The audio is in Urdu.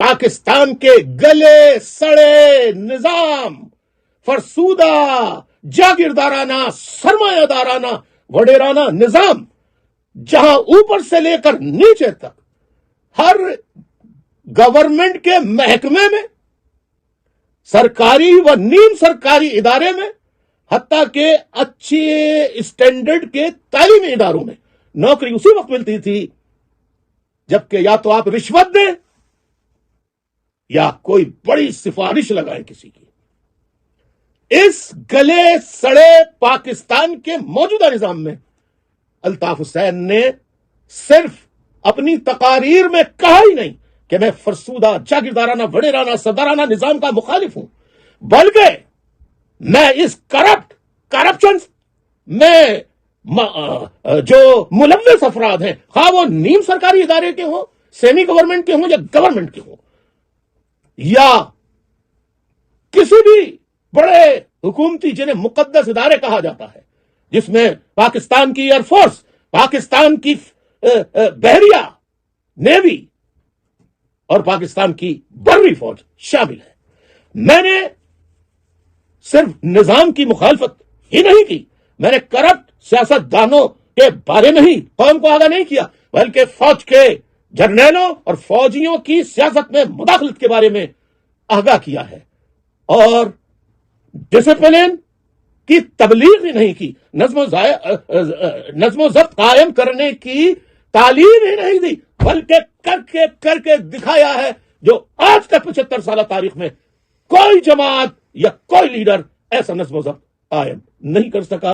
پاکستان کے گلے سڑے نظام، فرسودہ جاگیردارانہ سرمایہ دارانہ وڈیرانہ نظام، جہاں اوپر سے لے کر نیچے تک ہر گورنمنٹ کے محکمے میں، سرکاری و نیم سرکاری ادارے میں، حتیٰ کہ اچھے اسٹینڈرڈ کے تعلیمی اداروں میں نوکری اسی وقت ملتی تھی جبکہ یا تو آپ رشوت دیں یا کوئی بڑی سفارش لگائیں کسی کی۔ اس گلے سڑے پاکستان کے موجودہ نظام میں الطاف حسین نے صرف اپنی تقاریر میں کہا ہی نہیں کہ میں فرسودہ جاگیردارانہ وڈیرانہ سردارانہ نظام کا مخالف ہوں، بلکہ میں اس کرپشن میں جو ملوث افراد ہیں، خواہ وہ نیم سرکاری ادارے کے ہوں، سیمی گورنمنٹ کے ہوں یا گورنمنٹ کے ہوں، یا کسی بھی بڑے حکومتی جنہیں مقدس ادارے کہا جاتا ہے، جس میں پاکستان کی ایئر فورس، پاکستان کی بحریہ نیوی اور پاکستان کی بری فوج شامل ہے۔ میں نے صرف نظام کی مخالفت ہی نہیں کی، میں نے کرپٹ سیاست دانوں کے بارے میں ہی قوم کو آگاہ نہیں کیا، بلکہ فوج کے جرنیلوں اور فوجیوں کی سیاست میں مداخلت کے بارے میں آگاہ کیا ہے، اور ڈسپلن کی تبلیغ ہی نہیں کی، نظم و ضبط قائم کرنے کی تعلیم ہی نہیں دی، بلکہ کر کے دکھایا ہے جو آج تک 75 سالہ تاریخ میں کوئی جماعت یا کوئی لیڈر ایسا نظم و ضبط قائم نہیں کر سکا۔